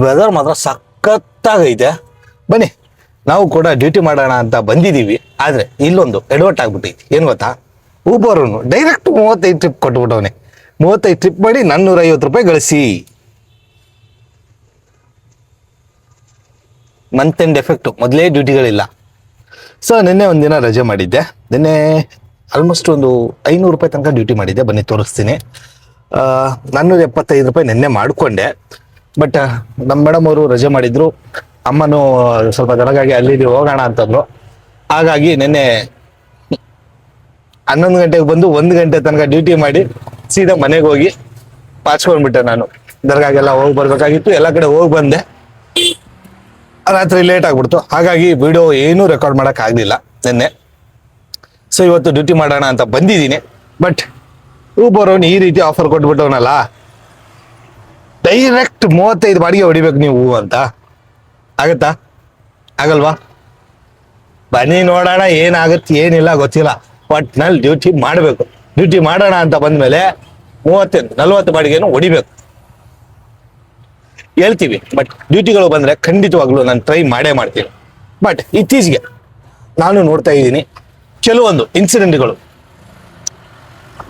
Weather ಮಾತ್ರ ಸಖತ್ತಾಗೈತೆ. ಬನ್ನಿ ನಾವು ಕೂಡ ಡ್ಯೂಟಿ ಮಾಡೋಣ ಅಂತ ಬಂದಿದ್ದೀವಿ. ಆದರೆ ಇಲ್ಲೊಂದು ಎಡವಟ್ ಆಗ್ಬಿಟ್ಟೈತಿ. ಏನು ಗೊತ್ತಾ, ಊಬರವನು ಡೈರೆಕ್ಟ್ 35 ಟ್ರಿಪ್ ಕೊಟ್ಬಿಟ್ಟವನೆ. 35 ಟ್ರಿಪ್ ಮಾಡಿ 450 ರೂಪಾಯಿ ಗಳಿಸಿ. ಮಂತ್ ಎಂಡ್ ಎಫೆಕ್ಟು, ಮೊದಲೇ ಡ್ಯೂಟಿಗಳಿಲ್ಲ. ಸೊ ನಿನ್ನೆ ಒಂದಿನ ರಜೆ ಮಾಡಿದ್ದೆ. ನಿನ್ನೆ ಆಲ್ಮೋಸ್ಟ್ ಒಂದು 500 ರೂಪಾಯಿ ತನಕ ಡ್ಯೂಟಿ ಮಾಡಿದ್ದೆ. ಬನ್ನಿ ತೋರಿಸ್ತೀನಿ. 475 ರೂಪಾಯಿ ನಿನ್ನೆ ಮಾಡಿಕೊಂಡೆ. ಬಟ್ ನಮ್ಮ ಮೇಡಮ್ ಅವರು ರಜೆ ಮಾಡಿದ್ರು. ಅಮ್ಮನೂ ಸ್ವಲ್ಪ ದೊರಗಾಗಿ ಅಲ್ಲಿ ಹೋಗೋಣ ಅಂತಂದ್ರು. ಹಾಗಾಗಿ ನಿನ್ನೆ 11 ಗಂಟೆಗೆ ಬಂದು 1 ಗಂಟೆ ತನಕ ಡ್ಯೂಟಿ ಮಾಡಿ ಸೀದಾ ಮನೆಗೆ ಹೋಗಿ ಪಾಚ್ಕೊಂಡ್ಬಿಟ್ಟೆ. ನಾನು ದರ್ಗಾಗೆಲ್ಲ ಹೋಗಿ ಬರ್ಬೇಕಾಗಿತ್ತು, ಎಲ್ಲ ಕಡೆ ಹೋಗಿ ಬಂದೆ. ರಾತ್ರಿ ಲೇಟ್ ಆಗ್ಬಿಡ್ತು. ಹಾಗಾಗಿ ವಿಡಿಯೋ ಏನೂ ರೆಕಾರ್ಡ್ ಮಾಡಕ್ ಆಗ್ಲಿಲ್ಲ ನಿನ್ನೆ. ಸೊ ಇವತ್ತು ಡ್ಯೂಟಿ ಮಾಡೋಣ ಅಂತ ಬಂದಿದ್ದೀನಿ. ಬಟ್ ಊಬರವನು ಈ ರೀತಿ ಆಫರ್ ಕೊಟ್ಬಿಟ್ಟವನಲ್ಲ, ಡೈರೆಕ್ಟ್ 35 ಬಾಡಿಗೆ ಹೊಡಿಬೇಕು ನೀವು ಅಂತ. ಆಗತ್ತಾ? ಆಗಲ್ವಾ? ಬನ್ನಿ ನೋಡೋಣ ಏನಾಗುತ್ತೆ ಏನಿಲ್ಲ ಗೊತ್ತಿಲ್ಲ. ಒಟ್ನಲ್ಲಿ ಡ್ಯೂಟಿ ಮಾಡಬೇಕು. ಡ್ಯೂಟಿ ಮಾಡೋಣ ಅಂತ ಬಂದ್ಮೇಲೆ 30-40 ಬಾಡಿಗೆನು ಹೊಡಿಬೇಕು ಹೇಳ್ತೀವಿ. ಬಟ್ ಡ್ಯೂಟಿಗಳು ಬಂದ್ರೆ ಖಂಡಿತವಾಗ್ಲೂ ನಾನು ಟ್ರೈ ಮಾಡೇ ಮಾಡ್ತೀನಿ. ಬಟ್ ಇತ್ತೀಚೆಗೆ ನಾನು ನೋಡ್ತಾ ಇದ್ದೀನಿ ಕೆಲವೊಂದು ಇನ್ಸಿಡೆಂಟ್ಗಳು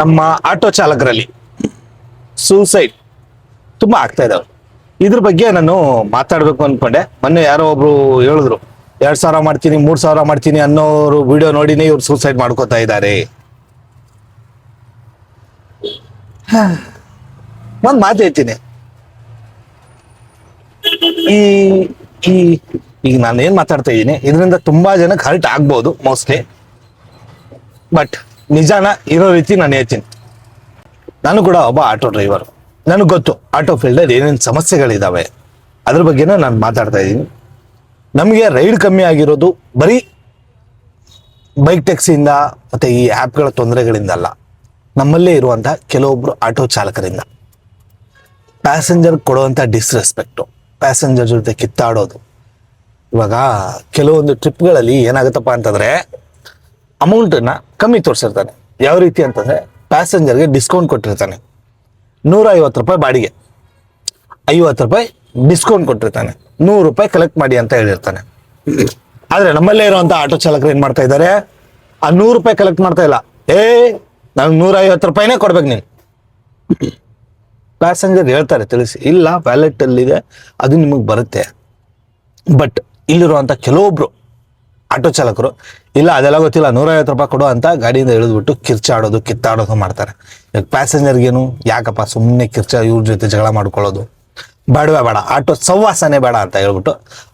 ನಮ್ಮ ಆಟೋ ಚಾಲಕರಲ್ಲಿ ಸೂಸೈಡ್ ತುಂಬಾ ಆಗ್ತಾ ಇದಾವೆ. ಇದ್ರ ಬಗ್ಗೆ ನಾನು ಮಾತಾಡ್ಬೇಕು ಅನ್ಕೊಂಡೆ. ಮೊನ್ನೆ ಯಾರೋ ಒಬ್ರು ಹೇಳಿದ್ರು 2,000 ಮಾಡ್ತೀನಿ 3,000 ಮಾಡ್ತೀನಿ ಅನ್ನೋರು ವಿಡಿಯೋ ನೋಡಿನೇ ಇವ್ರು ಸೂಸೈಡ್ ಮಾಡ್ಕೋತಾ ಇದ್ದಾರೆ. ಒಂದ್ ಮಾತು ಹೇಳ್ತೀನಿ. ಈಗ ನಾನು ಏನ್ ಮಾತಾಡ್ತಾ ಇದ್ದೀನಿ ಇದರಿಂದ ತುಂಬಾ ಜನಕ್ಕೆ ಹರ್ಟ್ ಆಗ್ಬಹುದು ಮೋಸ್ಟ್ಲಿ. ಬಟ್ ನಿಜಾನ ಇರೋ ರೀತಿ ನಾನು ಹೇಳ್ತೀನಿ. ನಾನು ಕೂಡ ಒಬ್ಬ ಆಟೋ ಡ್ರೈವರ್. ನನಗೆ ಗೊತ್ತು ಆಟೋ ಫೀಲ್ಡಲ್ಲಿ ಏನೇನು ಸಮಸ್ಯೆಗಳಿದಾವೆ. ಅದ್ರ ಬಗ್ಗೆನೂ ನಾನು ಮಾತಾಡ್ತಾ ಇದ್ದೀನಿ. ನಮಗೆ ರೈಡ್ ಕಮ್ಮಿ ಆಗಿರೋದು ಬರೀ ಬೈಕ್ ಟ್ಯಾಕ್ಸಿಯಿಂದ ಮತ್ತೆ ಈ ಆ್ಯಪ್ಗಳ ತೊಂದರೆಗಳಿಂದ ಅಲ್ಲ, ನಮ್ಮಲ್ಲೇ ಇರುವಂಥ ಕೆಲವೊಬ್ರು ಆಟೋ ಚಾಲಕರಿಂದ. ಪ್ಯಾಸೆಂಜರ್ ಕೊಡುವಂಥ ಡಿಸ್ರೆಸ್ಪೆಕ್ಟು, ಪ್ಯಾಸೆಂಜರ್ ಜೊತೆ ಕಿತ್ತಾಡೋದು. ಇವಾಗ ಕೆಲವೊಂದು ಟ್ರಿಪ್ಗಳಲ್ಲಿ ಏನಾಗುತ್ತಪ್ಪ ಅಂತಂದ್ರೆ ಅಮೌಂಟನ್ನ ಕಮ್ಮಿ ತೋರಿಸಿರ್ತಾನೆ. ಯಾವ ರೀತಿ ಅಂತಂದ್ರೆ ಪ್ಯಾಸೆಂಜರ್ಗೆ ಡಿಸ್ಕೌಂಟ್ ಕೊಟ್ಟಿರ್ತಾನೆ. 150 ರೂಪಾಯಿ ಬಾಡಿಗೆ, 50 ರೂಪಾಯಿ ಡಿಸ್ಕೌಂಟ್ ಕೊಟ್ಟಿರ್ತಾನೆ. 100 ರೂಪಾಯಿ ಕಲೆಕ್ಟ್ ಮಾಡಿ ಅಂತ ಹೇಳಿರ್ತಾನೆ. ಆದ್ರೆ ನಮ್ಮಲ್ಲೇ ಇರುವಂತ ಆಟೋ ಚಾಲಕರು ಏನ್ ಮಾಡ್ತಾ ಇದ್ದಾರೆ, ಆ 100 ರೂಪಾಯಿ ಕಲೆಕ್ಟ್ ಮಾಡ್ತಾ ಇಲ್ಲ. ನಂಗೆ 150 ರೂಪಾಯಿನೇ ಕೊಡ್ಬೇಕು ನೀನು. ಪ್ಯಾಸೆಂಜರ್ ಹೇಳ್ತಾರೆ ತಿಳಿಸಿ, ಇಲ್ಲ ವ್ಯಾಲೆಟ್ ಅಲ್ಲಿದೆ ಅದು ನಿಮಗೆ ಬರುತ್ತೆ. ಬಟ್ ಇಲ್ಲಿರುವಂತ ಕೆಲವೊಬ್ರು ಆಟೋ ಚಾಲಕರು ಇಲ್ಲ ಅದೆಲ್ಲ ಗೊತ್ತಿಲ್ಲ 150 ರೂಪಾಯಿ ಕೊಡು ಅಂತ ಗಾಡಿಯಿಂದ ಇಳಿದ್ಬಿಟ್ಟು ಕಿರ್ಚಾಡೋದು ಕಿತ್ತಾಡೋದು ಮಾಡ್ತಾರೆ. ಈಗ ಪ್ಯಾಸೆಂಜರ್ಗೇನು ಯಾಕಪ್ಪ ಸುಮ್ಮನೆ ಇವ್ರ ಜೊತೆ ಜಗಳ ಮಾಡ್ಕೊಳ್ಳೋದು, ಬೇಡವೇ ಬೇಡ, ಆಟೋ ಸವಾಸನೆ ಬೇಡ ಅಂತ ಹೇಳ್ಬಿಟ್ಟು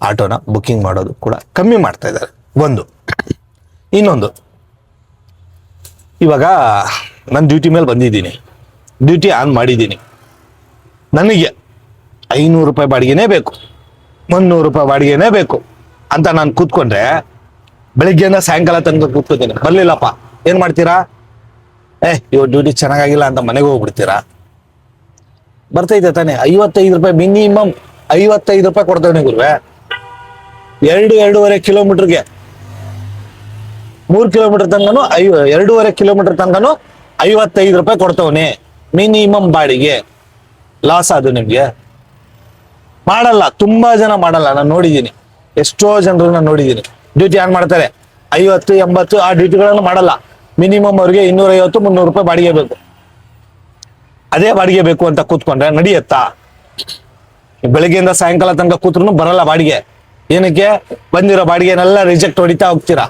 ಆಟೋನ ಬುಕ್ಕಿಂಗ್ ಮಾಡೋದು ಕೂಡ ಕಮ್ಮಿ ಮಾಡ್ತಾ ಇದ್ದಾರೆ. ಒಂದು ಇನ್ನೊಂದು, ಇವಾಗ ನಾನು ಡ್ಯೂಟಿ ಮೇಲೆ ಬಂದಿದ್ದೀನಿ, ಡ್ಯೂಟಿ ಆನ್ ಮಾಡಿದ್ದೀನಿ. ನನಗೆ 500 ರೂಪಾಯಿ ಬಾಡಿಗೆನೇ ಬೇಕು, 300 ರೂಪಾಯಿ ಬಾಡಿಗೆನೇ ಬೇಕು ಅಂತ ನಾನು ಕೂತ್ಕೊಂಡ್ರೆ ಬೆಳಿಗ್ಗೆಯಿಂದ ಸಾಯಂಕಾಲ ತನಕ ಕೂತ್ಕೋತೀನಿ. ಬರ್ಲಿಲ್ಲಪ್ಪ ಏನ್ ಮಾಡ್ತೀರಾ? ಇವಾಗ ಡ್ಯೂಟಿ ಚೆನ್ನಾಗಿಲ್ಲ ಅಂತ ಮನೆಗೆ ಹೋಗ್ಬಿಡ್ತೀರಾ? ಬರ್ತೈತೆ ತಾನೆ 55 ರೂಪಾಯಿ ಮಿನಿಮಮ್ 55 ರೂಪಾಯಿ ಕೊಡ್ತೇವೆ ಗುರುವೆ. 2-2.5 ಕಿಲೋಮೀಟರ್ಗೆ 3 ಕಿಲೋಮೀಟರ್ ತನಕನು 2.5 ಕಿಲೋಮೀಟರ್ ತನಕನು 55 ರೂಪಾಯಿ ಕೊಡ್ತವನೆ ಮಿನಿಮಮ್ ಬಾಡಿಗೆ. ಲಾಸ್ ಅದು ನಿಮ್ಗೆ. ಮಾಡಲ್ಲ, ತುಂಬಾ ಜನ ಮಾಡಲ್ಲ. ನಾನು ನೋಡಿದ್ದೀನಿ, ಎಷ್ಟೋ ಜನರು ನಾನು ನೋಡಿದ್ದೀನಿ ಡ್ಯೂಟಿ ಆನ್ ಮಾಡ್ತಾರೆ 50-80 ಆ ಡ್ಯೂಟಿಗಳನ್ನು ಮಾಡಲ್ಲ. ಮಿನಿಮಮ್ ಅವ್ರಿಗೆ 250-300 ರೂಪಾಯಿ ಬಾಡಿಗೆ ಬೇಕು. ಅದೇ ಬಾಡಿಗೆ ಬೇಕು ಅಂತ ಕೂತ್ಕೊಂಡ್ರೆ ನಡೆಯತ್ತಾ? ಬೆಳಗ್ಗೆಯಿಂದ ಸಾಯಂಕಾಲ ತನಕ ಕೂತ್ರು ಬರಲ್ಲ ಬಾಡಿಗೆ. ಏನಕ್ಕೆ? ಬಂದಿರೋ ಬಾಡಿಗೆನೆಲ್ಲ ರಿಜೆಕ್ಟ್ ಹೊಡಿತಾ ಹೋಗ್ತೀರಾ.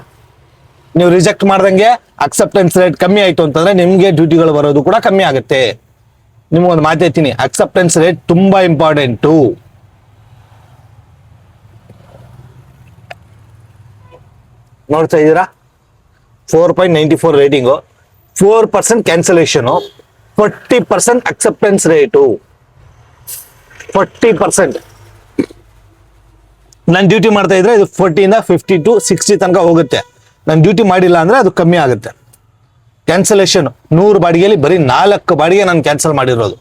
ನೀವು ರಿಜೆಕ್ಟ್ ಮಾಡ್ದಂಗೆ ಅಕ್ಸೆಪ್ಟೆನ್ಸ್ ರೇಟ್ ಕಮ್ಮಿ ಆಯ್ತು ಅಂತಂದ್ರೆ ನಿಮ್ಗೆ ಡ್ಯೂಟಿಗಳು ಬರೋದು ಕೂಡ ಕಮ್ಮಿ ಆಗುತ್ತೆ. ನಿಮ್ಗೊಂದು ಮಾತೈತೀನಿ, ಅಕ್ಸೆಪ್ಟೆನ್ಸ್ ರೇಟ್ ತುಂಬಾ ಇಂಪಾರ್ಟೆಂಟು. ನೋಡ್ತಾ ಇದ್ದೀರಾ 4.94 ರೇಟಿಂಗು, 4% ಕ್ಯಾನ್ಸಲೇಷನು, 40% ಅಕ್ಸೆಪ್ಟೆನ್ಸ್ ರೇಟು. 40%. ನಾನು ಡ್ಯೂಟಿ ಮಾಡ್ತಾ ಇದ್ರೆ ಇದು 40ಇಂದ 50 to 60 ತನಕ ಹೋಗುತ್ತೆ. ನಾನು ಡ್ಯೂಟಿ ಮಾಡಿಲ್ಲ ಅಂದ್ರೆ ಅದು ಕಮ್ಮಿ ಆಗುತ್ತೆ. ಕ್ಯಾನ್ಸಲೇಷನ್ 100 ಬಾಡಿಗೆಯಲ್ಲಿ ಬರೀ 4 ಬಾಡಿಗೆ ನಾನು ಕ್ಯಾನ್ಸಲ್ ಮಾಡಿರೋದು.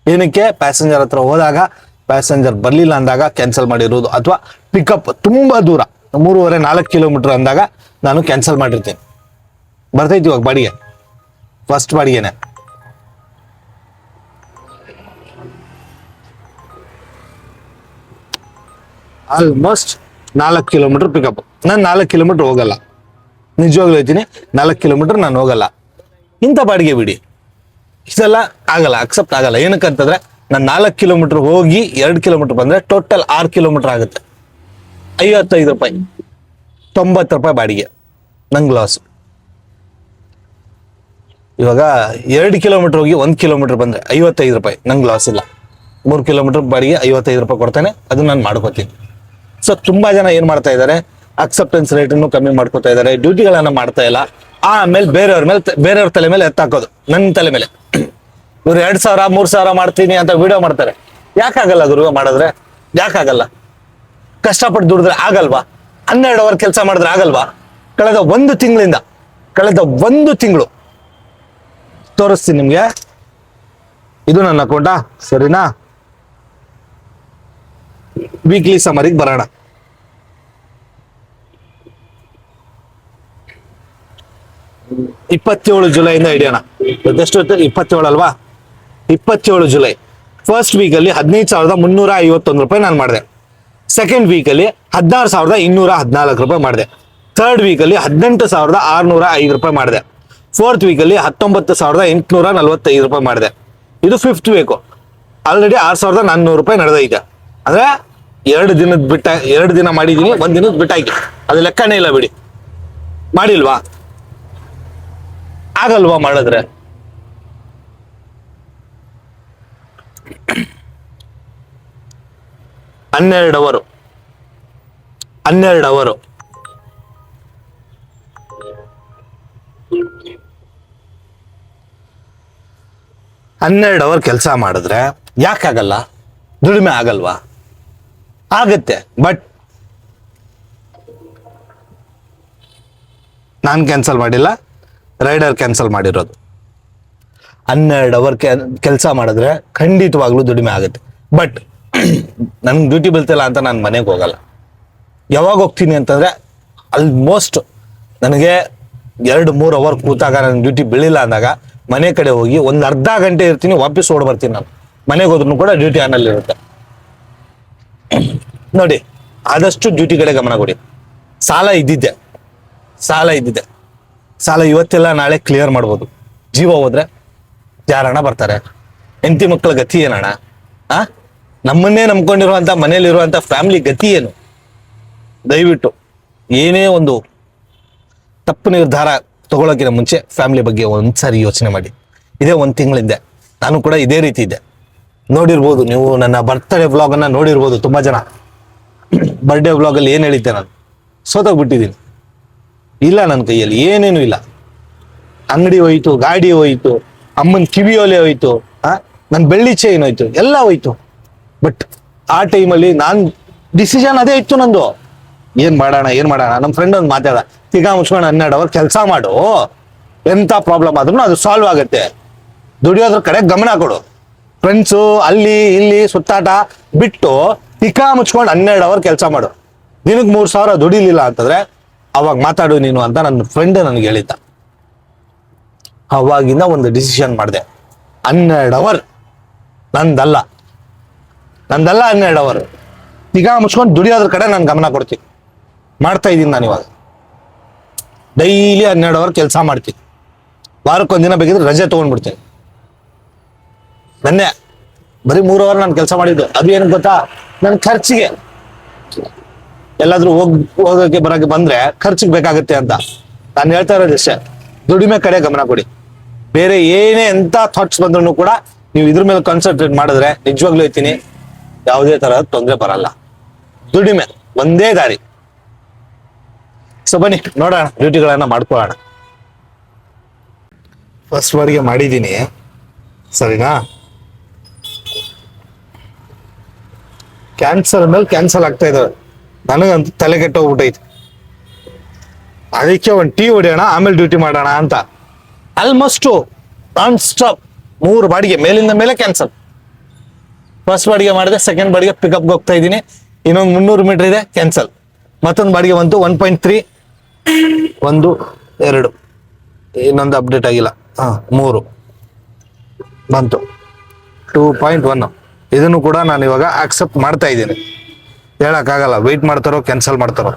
ಏನಕ್ಕೆ? ಪ್ಯಾಸೆಂಜರ್ ಹತ್ರ ಹೋದಾಗ ಪ್ಯಾಸೆಂಜರ್ ಬರಲಿಲ್ಲ ಅಂದಾಗ ಕ್ಯಾನ್ಸಲ್ ಮಾಡಿರೋದು, ಅಥವಾ ಪಿಕಪ್ ತುಂಬಾ ದೂರ 3.5-4 ಕಿಲೋಮೀಟರ್ ಅಂದಾಗ ನಾನು ಕ್ಯಾನ್ಸಲ್ ಮಾಡಿರ್ತೀನಿ. ಬರ್ತೈತಿ ಇವಾಗ ಬಾಡಿಗೆ, ಫಸ್ಟ್ ಬಾಡಿಗೆನೆ. Almost 4 kilometre pickup. ನಾನು 4 ಕಿಲೋಮೀಟರ್ ಹೋಗಲ್ಲ, ನಿಜವಾಗ್ಲೂ ಹೇಳ್ತೀನಿ, 4 ಕಿಲೋಮೀಟರ್ ನಾನು ಹೋಗಲ್ಲ. ಇಂಥ ಬಾಡಿಗೆ ಬಿಡಿ, ಇದೆಲ್ಲ ಆಗಲ್ಲ, ಅಕ್ಸೆಪ್ಟ್ ಆಗಲ್ಲ. ಏನಕ್ಕಂತಂದ್ರೆ ನಾನು 4 ಕಿಲೋಮೀಟರ್ ಹೋಗಿ 2 ಕಿಲೋಮೀಟರ್ ಬಂದ್ರೆ ಟೋಟಲ್ 6 ಕಿಲೋಮೀಟರ್ ಆಗುತ್ತೆ. 55 ರೂಪಾಯಿ, 90 ರೂಪಾಯಿ ಬಾಡಿಗೆ ನಂಗೆ ಲಾಸ್. ಇವಾಗ 2 ಕಿಲೋಮೀಟರ್ ಹೋಗಿ 1 ಕಿಲೋಮೀಟರ್ ಬಂದ್ರೆ 55 ರೂಪಾಯಿ ನಂಗೆ ಲಾಸ್ ಇಲ್ಲ. 3 ಕಿಲೋಮೀಟರ್ ಬಾಡಿಗೆ 55 ರೂಪಾಯಿ ಕೊಡ್ತಾನೆ, ಅದನ್ನ ನಾನು ಮಾಡ್ಕೋತೀನಿ. ಸೊ ತುಂಬಾ ಜನ ಏನ್ ಮಾಡ್ತಾ ಇದ್ದಾರೆ, ಅಕ್ಸೆಪ್ಟೆನ್ಸ್ ರೇಟನ್ನು ಕಮ್ಮಿ ಮಾಡ್ಕೋತಾ ಇದ್ದಾರೆ, ಡ್ಯೂಟಿಗಳನ್ನ ಮಾಡ್ತಾ ಇಲ್ಲ. ಆಮೇಲೆ ಬೇರೆಯವ್ರ ತಲೆ ಮೇಲೆ ಎತ್ತಾಕೋದು, ನನ್ನ ತಲೆ ಮೇಲೆ. ಇವ್ರು 2,000 3,000 ಮಾಡ್ತೀನಿ ಅಂತ ವಿಡಿಯೋ ಮಾಡ್ತಾರೆ. ಯಾಕಾಗಲ್ಲ ಗುರು ಮಾಡಿದ್ರೆ? ಯಾಕಾಗಲ್ಲ? ಕಷ್ಟಪಟ್ಟು ದುಡಿದ್ರೆ ಆಗಲ್ವಾ? 12 ಅವರ್ ಕೆಲಸ ಮಾಡಿದ್ರೆ ಆಗಲ್ವಾ? ಕಳೆದ 1 ತಿಂಗಳು ತೋರಿಸ್ತೀನಿ ನಿಮ್ಗೆ. ಇದು ನನ್ನ ಅಕೌಂಟಾ, ಸರಿನಾ? ವೀಕ್ಲಿ ಸಮರಿಗೆ ಬರೋಣ. ಜುಲೈಯಿಂದ ಹಿಡಿಯೋಣ. ಎಷ್ಟು 27 ಅಲ್ವಾ? 27 ಜುಲೈ ಫಸ್ಟ್ ವೀಕಲ್ಲಿ 15,351 ರೂಪಾಯಿ ನಾನು ಮಾಡಿದೆ. ಸೆಕೆಂಡ್ ವೀಕಲ್ಲಿ 16,214 ರೂಪಾಯಿ ಮಾಡಿದೆ. ಥರ್ಡ್ ವೀಕಲ್ಲಿ 18,605 ರೂಪಾಯಿ ಮಾಡಿದೆ. ಫೋರ್ತ್ ವೀಕಲ್ಲಿ 19,845 ರೂಪಾಯಿ ಮಾಡಿದೆ. ಇದು ಫಿಫ್ತ್ ವೀಕು. ಆಲ್ರೆಡಿ 6,400 ರೂಪಾಯಿ ನಡೆದೈತೆ. ಅಂದ್ರೆ 2 ದಿನ ಮಾಡಿದೀನಿ, 1 ದಿನದ ಬಿಟ್ಟಾಕಿ, ಅದು ಲೆಕ್ಕನೇ ಇಲ್ಲ ಬಿಡಿ. ಮಾಡಿಲ್ವಾ? ಆಗಲ್ವಾ ಮಾಡಿದ್ರೆ? ಹನ್ನೆರಡು ಅವರು 12 ಅವರ್ ಕೆಲಸ ಮಾಡಿದ್ರೆ ಯಾಕಾಗಲ್ಲ? ದುಡಿಮೆ ಆಗಲ್ವಾ? ಆಗತ್ತೆ. ಬಟ್ ನಾನು ಕ್ಯಾನ್ಸಲ್ ಮಾಡಿಲ್ಲ, ರೈಡರ್ ಕ್ಯಾನ್ಸಲ್ ಮಾಡಿರೋದು. 12 ಅವರ್ ಕೆಲಸ ಮಾಡಿದ್ರೆ ಖಂಡಿತವಾಗ್ಲೂ ದುಡಿಮೆ ಆಗುತ್ತೆ. ಬಟ್ ನನ್ಗೆ ಡ್ಯೂಟಿ ಬೀಳ್ತಿಲ್ಲ ಅಂತ ನಾನು ಮನೆಗೆ ಹೋಗಲ್ಲ. ಯಾವಾಗ ಹೋಗ್ತೀನಿ ಅಂತಂದ್ರೆ ಆಲ್ಮೋಸ್ಟ್ ನನಗೆ 2-3 ಅವರ್ ಕೂತಾಗ ನನ್ನ ಡ್ಯೂಟಿ ಬೀಳಿಲ್ಲ ಅಂದಾಗ ಮನೆ ಕಡೆ ಹೋಗಿ ಒಂದು ಅರ್ಧ ಗಂಟೆ ಇರ್ತೀನಿ, ವಾಪಸ್ ಓಡ್ ಬರ್ತೀನಿ. ನಾನು ಮನೆಗೆ ಹೋದ್ರೂ ಕೂಡ ಡ್ಯೂಟಿ ಆನಲ್ಲಿ ಇರುತ್ತೆ. ನೋಡಿ, ಆದಷ್ಟು ಡ್ಯೂಟಿ ಕಡೆ ಗಮನ ಕೊಡಿ. ಸಾಲ ಇದ್ದಿದ್ದೆ, ಸಾಲ ಇವತ್ತೆಲ್ಲ ನಾಳೆ ಕ್ಲಿಯರ್ ಮಾಡ್ಬೋದು. ಜೀವ ಹೋದ್ರೆ ಯಾರಣ್ಣ ಬರ್ತಾರೆ? ಹೆಂಡತಿ ಮಕ್ಕಳ ಗತಿ ಏನಣ್ಣ? ನಮ್ಮನ್ನೇ ನಂಬ್ಕೊಂಡಿರುವಂತ ಮನೇಲಿರುವಂತ ಫ್ಯಾಮಿಲಿ ಗತಿ ಏನು? ದಯವಿಟ್ಟು ಏನೇ ಒಂದು ತಪ್ಪು ನಿರ್ಧಾರ ತಗೊಳಕಿನ ಮುಂಚೆ ಫ್ಯಾಮಿಲಿ ಬಗ್ಗೆ ಒಂದ್ಸಾರಿ ಯೋಚನೆ ಮಾಡಿ. ಇದೇ 1 ತಿಂಗಳಿಂದ ನಾನು ಕೂಡ ಇದೇ ರೀತಿ ಇದ್ದೆ. ನೋಡಿರ್ಬೋದು ನೀವು, ನನ್ನ ಬರ್ತ್ಡೇ ವ್ಲಾಗ್ ಅನ್ನ ನೋಡಿರ್ಬೋದು ತುಂಬಾ ಜನ. ಬರ್ಡೇ ವ್ಲಾಗ್ ಅಲ್ಲಿ ಏನ್ ಹೇಳಿದ್ದೆ ನಾನು? ಸೋತೋಗ್ಬಿಟ್ಟಿದ್ದೀನಿ. ಇಲ್ಲ, ನನ್ನ ಕೈಯಲ್ಲಿ ಏನೇನು ಇಲ್ಲ. ಅಂಗಡಿ ಹೋಯ್ತು, ಗಾಡಿ ಹೋಯ್ತು, ಅಮ್ಮನ ಕಿವಿಯೋಲೆ ಹೋಯ್ತು, ನನ್ನ ಬೆಳ್ಳಿ ಚೈನ್ ಹೋಯ್ತು, ಎಲ್ಲ ಹೋಯ್ತು. ಬಟ್ ಆ ಟೈಮಲ್ಲಿ ಡಿಸಿಷನ್ ಅದೇ ಇತ್ತು ನಂದು. ಏನ್ ಮಾಡೋಣ? ನಮ್ಮ ಫ್ರೆಂಡ್ ಒಂದು ಮಾತಾಡ, ತಿಗಾ ಮುಚ್ಕೊಂಡು 12 ಅವರ್ ಕೆಲಸ ಮಾಡು, ಎಂತ ಪ್ರಾಬ್ಲಮ್ ಆದ್ರೂ ಅದು ಸಾಲ್ವ್ ಆಗುತ್ತೆ. ದುಡಿಯೋದ್ರ ಕಡೆ ಗಮನ ಕೊಡು. ಫ್ರೆಂಡ್ಸು ಅಲ್ಲಿ ಇಲ್ಲಿ ಸುತ್ತಾಟ ಬಿಟ್ಟು ತಿಕಾ ಮುಚ್ಕೊಂಡು 12 ಅವರ್ ಕೆಲಸ ಮಾಡು. ದಿನಕ್ಕೆ 3,000 ದುಡಿಲಿಲ್ಲ ಅಂತಂದ್ರೆ ಅವಾಗ ಮಾತಾಡು ನೀನು ಅಂತ ನನ್ನ ಫ್ರೆಂಡ್ ನನಗೆ ಹೇಳಿದ್ದ. ಅವಾಗಿಂದ ಒಂದು ಡಿಸಿಷನ್ ಮಾಡಿದೆ. 12 ಅವರ್ ನಂದಲ್ಲ 12 ಅವರ್ ಈಗ ಮುಚ್ಕೊಂಡು ದುಡಿಯೋದ್ರ ಕಡೆ ನಾನು ಗಮನ ಕೊಡ್ತೀನಿ. ಮಾಡ್ತಾ ಇದ್ದೀನಿ ನಾನು ಇವಾಗ. ಡೈಲಿ 12 ಅವರ್ ಕೆಲಸ ಮಾಡ್ತೀನಿ. ವಾರಕ್ಕೊಂದು ದಿನ ಬೇಕಿದ್ರೆ ರಜೆ ತಗೊಂಡ್ಬಿಡ್ತೀನಿ. ನೆನ್ನೆ ಬರೀ 3 ಅವರ್ ನಾನು ಕೆಲಸ ಮಾಡಿದ್ದು. ಅದು ಏನಕ್ಕೆ ಗೊತ್ತಾ? ನನ್ನ ಖರ್ಚಿಗೆ, ಎಲ್ಲಾದ್ರೂ ಹೋಗಕ್ಕೆ ಬರಕ್ಕೆ ಬಂದ್ರೆ ಖರ್ಚಿಗೆ ಬೇಕಾಗುತ್ತೆ ಅಂತ ನಾನು ಹೇಳ್ತಾ ಇರೋದು ಅಷ್ಟೇ. ದುಡಿಮೆ ಕಡೆ ಗಮನ ಕೊಡಿ. ಬೇರೆ ಏನೇ ಎಂತ ಥಾಟ್ಸ್ ಬಂದ್ರು ಕೂಡ ನೀವು ಇದ್ರ ಮೇಲೆ ಕಾನ್ಸಂಟ್ರೇಟ್ ಮಾಡಿದ್ರೆ ನಿಜವಾಗ್ಲೂ ಹೇಳ್ತೀನಿ, ಯಾವುದೇ ತರಹದ ತೊಂದರೆ ಬರಲ್ಲ. ದುಡಿಮೆ ಒಂದೇ ದಾರಿ. ಸೊ ಬನ್ನಿ ನೋಡೋಣ, ಡ್ಯೂಟಿಗಳನ್ನ ಮಾಡ್ಕೊಳ್ಳೋಣ. ಫಸ್ಟ್ ಬಾರಿಗೆ ಮಾಡಿದ್ದೀನಿ, ಸರಿನಾ? ಕ್ಯಾನ್ಸಲ್ ಮೇಲೆ ಕ್ಯಾನ್ಸಲ್ ಆಗ್ತಾ ಇದಾವೆ. ನನಗಂತೂ ತಲೆ ಕೆಟ್ಟೋಗ್ಬಿಟ್ಟೈತಿ. ಅದಕ್ಕೆ ಒಂದು ಟೀ ಹೊಡಿಯೋಣ, ಆಮೇಲೆ ಡ್ಯೂಟಿ ಮಾಡೋಣ ಅಂತ. ಆಲ್ಮೋಸ್ಟ್ ನಾನ್ ಸ್ಟಾಪ್ 3 ಬಾಡಿಗೆ ಮೇಲಿಂದ ಮೇಲೆ ಕ್ಯಾನ್ಸಲ್. ಫಸ್ಟ್ ಬಾಡಿಗೆ ಮಾಡಿದೆ, ಸೆಕೆಂಡ್ ಬಾಡಿಗೆ ಪಿಕಪ್ಗೆ ಹೋಗ್ತಾ ಇದ್ದೀನಿ, ಇನ್ನೊಂದು 300 ಮೀಟರ್ ಇದೆ, ಕ್ಯಾನ್ಸಲ್. ಮತ್ತೊಂದು ಬಾಡಿಗೆ ಬಂತು 1.3, 1, 2, ಇನ್ನೊಂದು ಅಪ್ಡೇಟ್ ಆಗಿಲ್ಲ, 3 ಬಂತು 2.1. ಇದನ್ನು ಕೂಡ ನಾನು ಇವಾಗ ಆಕ್ಸೆಪ್ಟ್ ಮಾಡ್ತಾ ಇದ್ದೀನಿ. ಹೇಳಕ್ಕಾಗಲ್ಲ, ವೆಯ್ಟ್ ಮಾಡ್ತಾರೋ ಕ್ಯಾನ್ಸಲ್ ಮಾಡ್ತಾರೋ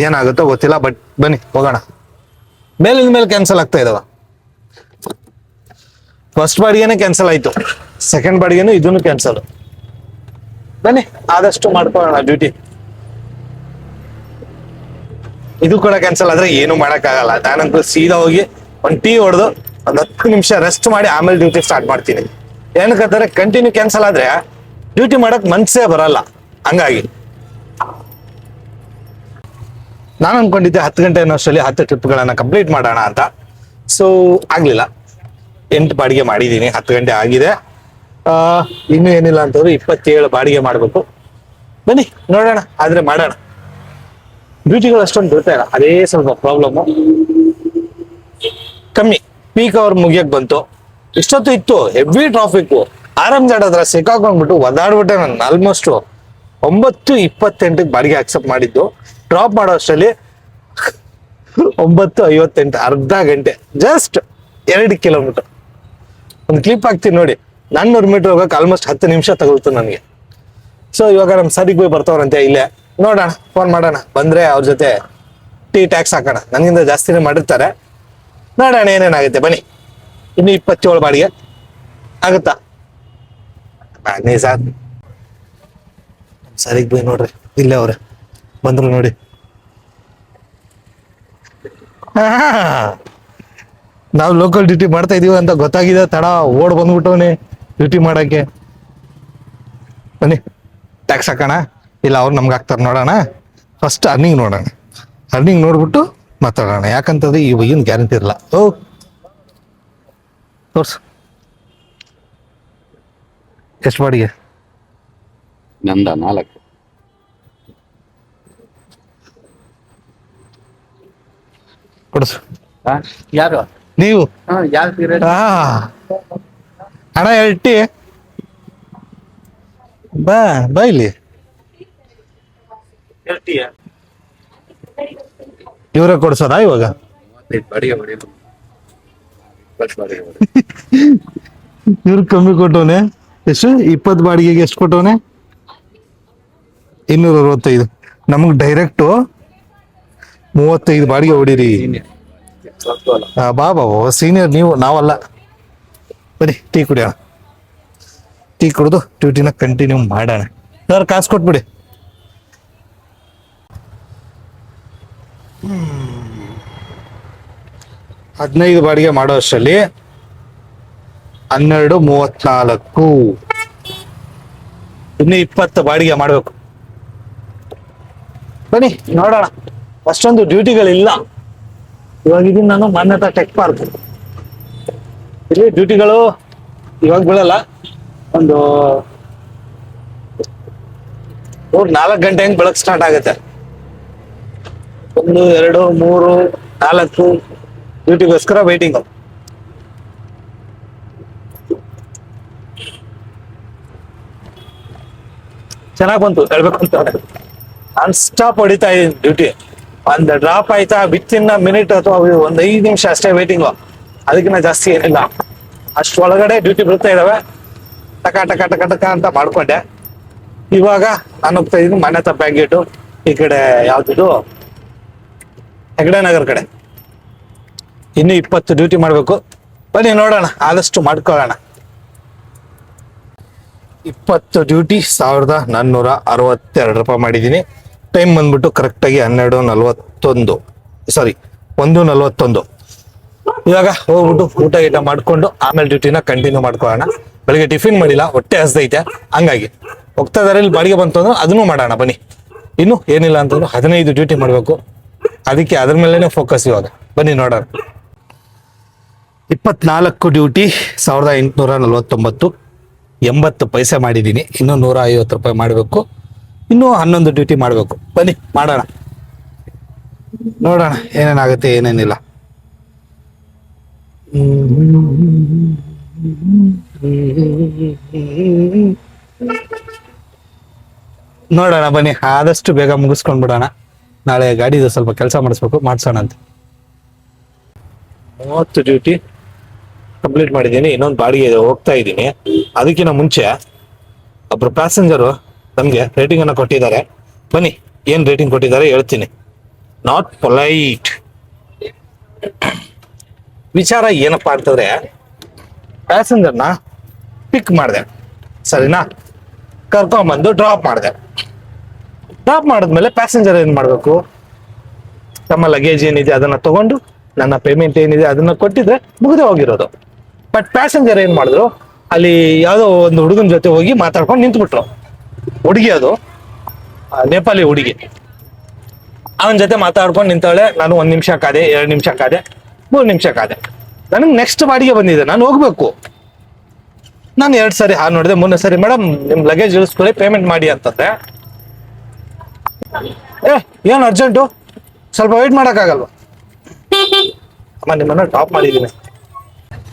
ಏನಾಗುತ್ತೋ ಗೊತ್ತಿಲ್ಲ. ಬಟ್ ಬನ್ನಿ ಹೋಗೋಣ. ಮೇಲಿನ ಮೇಲೆ ಕ್ಯಾನ್ಸಲ್ ಆಗ್ತಾ ಇದಾವ. ಫಸ್ಟ್ ಬಾಡಿಗೆನೆ ಕ್ಯಾನ್ಸಲ್ ಆಯ್ತು, ಸೆಕೆಂಡ್ ಬಾಡಿಗೆನು ಇದನ್ನು ಕ್ಯಾನ್ಸಲ್. ಬನ್ನಿ ಆದಷ್ಟು ಮಾಡ್ಕೊಳ್ಳೋಣ ಡ್ಯೂಟಿ. ಇದು ಕೂಡ ಕ್ಯಾನ್ಸಲ್ ಆದ್ರೆ ಏನು ಮಾಡಕ್ಕಾಗಲ್ಲ. ನಾನಂತೂ ಸೀದಾ ಹೋಗಿ ಒಂದು ಟೀ ಹೊಡೆದು ಒಂದ್ 10 ನಿಮಿಷ ರೆಸ್ಟ್ ಮಾಡಿ ಆಮೇಲೆ ಡ್ಯೂಟಿ ಸ್ಟಾರ್ಟ್ ಮಾಡ್ತೀನಿ. ಏನಕ್ಕಂತಾರೆ ಕಂಟಿನ್ಯೂ ಕ್ಯಾನ್ಸಲ್ ಆದ್ರೆ ಡ್ಯೂಟಿ ಮಾಡಕ್ ಮನ್ಸೇ ಬರಲ್ಲ. ಹಂಗಾಗಿ ನಾನು ಅನ್ಕೊಂಡಿದ್ದೆ 10 ಗಂಟೆ ಅನ್ನೋಷ್ಟರಲ್ಲಿ 10 ಟ್ರಿಪ್ಗಳನ್ನ ಕಂಪ್ಲೀಟ್ ಮಾಡೋಣ ಅಂತ. ಸೊ ಆಗ್ಲಿಲ್ಲ. 8 ಬಾಡಿಗೆ ಮಾಡಿದ್ದೀನಿ, 10 ಗಂಟೆ ಆಗಿದೆ. ಇನ್ನೂ ಏನಿಲ್ಲ ಅಂತಂದ್ರೆ 27 ಬಾಡಿಗೆ ಮಾಡ್ಬೇಕು. ಬನ್ನಿ ನೋಡೋಣ, ಆದ್ರೆ ಮಾಡೋಣ. ಡ್ಯೂಟಿಗಳು ಅಷ್ಟೊಂದು ಬರ್ತಾ ಇಲ್ಲ, ಅದೇ ಸ್ವಲ್ಪ ಪ್ರಾಬ್ಲಮ್. ಕಮ್ಮಿ ಪೀಕ್ ಅವರ್ ಮುಗಿಯಕ್ ಬಂತು. ಇಷ್ಟೊತ್ತು ಇತ್ತು ಹೆವಿ ಟ್ರಾಫಿಕ್. ಆರಾಮ್ಜಾಡ್ ಹತ್ರ ಸಿಕ್ಕಾಕೊಂಡ್ಬಿಟ್ಟು ಒದಾಡ್ಬಿಟ್ಟೆ. ನಾನು ಆಲ್ಮೋಸ್ಟ್ 9:28 ಬಾಡಿಗೆ ಅಕ್ಸೆಪ್ಟ್ ಮಾಡಿದ್ದು. ಡ್ರಾಪ್ ಮಾಡೋ ಅಷ್ಟರಲ್ಲಿ 9:58, ಅರ್ಧ ಗಂಟೆ. Just 2 kilometre. ಒಂದು ಕ್ಲಿಪ್ ಹಾಕ್ತೀನಿ ನೋಡಿ. 400 ಮೀಟರ್ ಹೋಗಕ್ಕೆ ಆಲ್ಮೋಸ್ಟ್ 10 ನಿಮಿಷ ತಗೊಳ್ತು ನನಗೆ. ಸೊ ಇವಾಗ ನಮ್ಮ ಸರಿಗೆ ಹೋಗಿ ಬರ್ತಾವ್ರಂತೆ ಇಲ್ಲೇ. ನೋಡೋಣ, ಫೋನ್ ಮಾಡೋಣ. ಬಂದ್ರೆ ಅವ್ರ ಜೊತೆ ಟೀ ಟ್ಯಾಕ್ಸ್ ಹಾಕೋಣ. ನನಗಿಂತ ಜಾಸ್ತಿನೇ ಮಾಡಿರ್ತಾರೆ. ನೋಡೋಣ ಏನೇನಾಗುತ್ತೆ. ಬನ್ನಿ. ಇನ್ನು 27 ಬಾಡಿಗೆ ಆಗುತ್ತಾ? ಬನ್ನಿ ಸಾರ್. ಸರಿಗೆ ಹೋಗಿ ನೋಡ್ರಿ, ಇಲ್ಲೇ ಅವ್ರೆ ಬಂದ್ರು ನೋಡಿ. ನಾವು ಲೋಕಲ್ ಡ್ಯೂಟಿ ಮಾಡ್ತಾ ಇದೀವಿ ಅಂತ ಗೊತ್ತಾಗಿದೆ, ತಡ ಓಡ್ ಬಂದ್ಬಿಟ್ಟವನೇ ಡ್ಯೂಟಿ ಮಾಡಕ್ಕೆ. ಬನ್ನಿ ಟ್ಯಾಕ್ಸ್ ಹಾಕೋಣ, ಇಲ್ಲ ಅವ್ರು ನಮ್ಗೆ ಹಾಕ್ತಾರೆ ನೋಡೋಣ. ಫಸ್ಟ್ ಅರ್ನಿಂಗ್ ನೋಡೋಣ. ಅರ್ನಿಂಗ್ ನೋಡ್ಬಿಟ್ಟು ಮಾತಾಡೋಣ. ಯಾಕಂತಂದ್ರೆ ಈ ಏನು ಗ್ಯಾರಂಟಿ ಇರಲ್ಲ. ಓ ತೋರ್ಸು, ಎಷ್ಟು ಬಾಡಿಗೆ? ನಂದ 4. ಕೊಡಿಸು. ಯಾರು ನೀವು? ಯಾವ ಪೀರಿಯಡ್? ಹಣ ಹೇಳ್ತಿ. ಬಾ ಬಾ ಇಲ್ಲಿ. ಇವ್ರ ಕೊಡ್ಸೋದಾ ಇವಾಗ? ಇವ್ರು ಕಮ್ಮಿ ಕೊಟ್ಟವನೆ. ಎಷ್ಟು? 20 ಬಾಡಿಗೆಗೆ ಎಷ್ಟು ಕೊಟ್ಟವನೆ? 265. ನಮಗ್ ಡೈರೆಕ್ಟು 35 ಬಾಡಿಗೆ ಹೊಡೀರಿ. ಬಾ ಬಾ ಸೀನಿಯರ್ ನೀವು, ನಾವಲ್ಲ. ಬನ್ನಿ ಟೀ ಕುಡಿಯೋಣ. ಟೀ ಕುಡಿದು ಡ್ಯೂಟಿನ ಕಂಟಿನ್ಯೂ ಮಾಡೋಣ. ಸರ್ ಕಾಸು ಕೊಟ್ಬಿಡಿ. 15 ಬಾಡಿಗೆ ಮಾಡೋ ಅಷ್ಟರಲ್ಲಿ 12:34. ಇನ್ನು 20 ಬಾಡಿಗೆ ಮಾಡ್ಬೇಕು. ಬನ್ನಿ ನೋಡೋಣ. ಅಷ್ಟೊಂದು ಡ್ಯೂಟಿಗಳಿಲ್ಲ. ಇವಾಗ ಇದೀನಿ ನಾನು ಮಾನ್ಯತಾ ಟೆಕ್ ಪಾರ್ಕ್. ಇಲ್ಲಿ ಡ್ಯೂಟಿಗಳು ಇವಾಗ ಬೀಳಲ್ಲ. ಒಂದು 4 ಗಂಟೆ ಹಂಗೆ ಬೆಳಗ್ಗೆ ಸ್ಟಾರ್ಟ್ ಆಗುತ್ತೆ. 1, 2, 3, 4 ಡ್ಯೂಟಿಗೋಸ್ಕರ ವೇಟಿಂಗ್. ಚೆನ್ನಾಗ್ ಬಂತು ಹೇಳ್ಬೇಕು ಅಂತ. ನಾನ್ ಸ್ಟಾಪ್ ಹೊಡಿತಾ ಇದೀನಿ ಡ್ಯೂಟಿ. ಒಂದು ಡ್ರಾಪ್ ಆಯ್ತಾ ವಿತಿನ್ ಮಿನಿಟ್ ಅಥವಾ ಒಂದು 5 ನಿಮಿಷ ಅಷ್ಟೇ ವೇಟಿಂಗು. ಅದಕ್ಕಿಂತ ಜಾಸ್ತಿ ಏನಿಲ್ಲ. ಅಷ್ಟೊಳಗಡೆ ಡ್ಯೂಟಿ ಬರ್ತಾ ಇದಾವೆ. ಟಕ ಟಕ ಟಕ ಟಕ ಅಂತ ಮಾಡ್ಕೊಂಡೆ. ಇವಾಗ ನಾನು ಹೋಗ್ತಾ ಇದೀನಿ ಮಾನ್ಯತಾ ಬ್ಯಾಗೇಟು. ಈ ಕಡೆ ಯಾವ್ದು ಹೆಗಡೆ ನಗರ್ ಕಡೆ. ಇನ್ನು 20 ಡ್ಯೂಟಿ ಮಾಡ್ಬೇಕು. ಬನ್ನಿ ನೋಡೋಣ, ಆದಷ್ಟು ಮಾಡ್ಕೊಳ್ಳೋಣ. 20 ಡ್ಯೂಟಿ 1462 ರೂಪಾಯಿ ಮಾಡಿದ್ದೀನಿ. ಟೈಮ್ ಬಂದ್ಬಿಟ್ಟು ಕರೆಕ್ಟಾಗಿ 12:41. ಸಾರಿ 1:41. ಇವಾಗ ಹೋಗ್ಬಿಟ್ಟು ಊಟ ಗೀಟ ಮಾಡ್ಕೊಂಡು ಆಮೇಲೆ ಡ್ಯೂಟಿನ ಕಂಟಿನ್ಯೂ ಮಾಡ್ಕೊಳ್ಳೋಣ. ಬೆಳಿಗ್ಗೆ ಟಿಫಿನ್ ಮಾಡಿಲ್ಲ, ಹೊಟ್ಟೆ ಹಸ್ದೈತೆ. ಹಂಗಾಗಿ ಹೋಗ್ತಾ ಇದಾರೆ. ಇಲ್ಲಿ ಬಾಡಿಗೆ ಬಂತು ಅಂದ್ರೆ ಅದನ್ನು ಮಾಡೋಣ. ಬನ್ನಿ. ಇನ್ನು ಏನಿಲ್ಲ ಅಂತಂದ್ರೆ 15 ಡ್ಯೂಟಿ ಮಾಡಬೇಕು. ಅದಕ್ಕೆ ಅದ್ರ ಮೇಲೆನೆ ಫೋಕಸ್ ಇವಾಗ. ಬನ್ನಿ ನೋಡೋಣ. 24 ಡ್ಯೂಟಿ 1849. 80 ಪೈಸೆ ಮಾಡಿದ್ದೀನಿ. ಇನ್ನೂ 150 ರೂಪಾಯಿ ಮಾಡಬೇಕು. ಇನ್ನೂ 11 ಡ್ಯೂಟಿ ಮಾಡಬೇಕು. ಬನ್ನಿ ಮಾಡೋಣ. ನೋಡೋಣ ಏನೇನಾಗುತ್ತೆ ಏನೇನಿಲ್ಲ. ನೋಡೋಣ ಬನ್ನಿ. ಆದಷ್ಟು ಬೇಗ ಮುಗಿಸ್ಕೊಂಡ್ ಬಿಡೋಣ. ನಾಳೆ ಗಾಡಿದು ಸ್ವಲ್ಪ ಕೆಲಸ ಮಾಡಿಸ್ಬೇಕು, ಮಾಡ್ಸೋಣ ಅಂತ. 30 ಡ್ಯೂಟಿ ಕಂಪ್ಲೀಟ್ ಮಾಡಿದ್ದೀನಿ. ಇನ್ನೊಂದು ಬಾಡಿಗೆ ಹೋಗ್ತಾ ಇದ್ದೀನಿ. ಅದಕ್ಕಿಂತ ಮುಂಚೆ ಒಬ್ರು ಪ್ಯಾಸೆಂಜರು ನಮ್ಗೆ ರೇಟಿಂಗ್ ಅನ್ನ ಕೊಟ್ಟಿದ್ದಾರೆ. ಬನ್ನಿ ಏನು ರೇಟಿಂಗ್ ಕೊಟ್ಟಿದ್ದಾರೆ ಹೇಳ್ತೀನಿ. Not polite. ವಿಚಾರ ಏನಪ್ಪಾ ಅಂತಂದ್ರೆ, ಪ್ಯಾಸೆಂಜರ್ನ ಪಿಕ್ ಮಾಡಿದೆ, ಸರಿನಾ, ಕರ್ಕೊಂಬಂದು ಡ್ರಾಪ್ ಮಾಡಿದೆ. ಡ್ರಾಪ್ ಮಾಡಿದ್ಮೇಲೆ ಪ್ಯಾಸೆಂಜರ್ ಏನು ಮಾಡಬೇಕು, ತಮ್ಮ ಲಗೇಜ್ ಏನಿದೆ ಅದನ್ನ ತಗೊಂಡು ನನ್ನ ಪೇಮೆಂಟ್ ಏನಿದೆ ಅದನ್ನ ಕೊಟ್ಟಿದ್ರೆ ಮುಗಿದೇ ಹೋಗಿರೋದು. ಬಟ್ ಪ್ಯಾಸೆಂಜರ್ ಏನು ಮಾಡಿದ್ರು, ಅಲ್ಲಿ ಯಾವುದೋ ಒಂದು ಹುಡುಗನ ಜೊತೆ ಹೋಗಿ ಮಾತಾಡ್ಕೊಂಡು ನಿಂತ್ಬಿಟ್ರು. ಹುಡುಗಿ ಅದು ನೇಪಾಳಿ ಹುಡುಗಿ. ಅವನ ಜೊತೆ ಮಾತಾಡ್ಕೊಂಡು ನಿಂತಾಳೆ. ನಾನು 1 ನಿಮಿಷ ಕಾದೆ, 2 ನಿಮಿಷ ಕಾದೆ, 3 ನಿಮಿಷ ಕಾದೆ. ನನಗೆ ನೆಕ್ಸ್ಟ್ ಬಾಡಿಗೆ ಬಂದಿದೆ, ನಾನು ಹೋಗ್ಬೇಕು. ನಾನು 2 ಸರಿ ನೋಡಿದೆ, 3ನೇ ಸರಿ ಮೇಡಮ್ ನಿಮ್ ಲಗೇಜ್ ಇಳಿಸ್ಕೊಳ್ಳಿ, ಪೇಮೆಂಟ್ ಮಾಡಿ ಅಂತಂದ್ರೆ, ಏನು ಅರ್ಜೆಂಟು, ಸ್ವಲ್ಪ ವೆಯ್ಟ್ ಮಾಡೋಕ್ಕಾಗಲ್ವ? ಅಮ್ಮ ನಿಮ್ಮನ್ನ ಡ್ರಾಪ್ ಮಾಡಿದ್ದೀನಿ,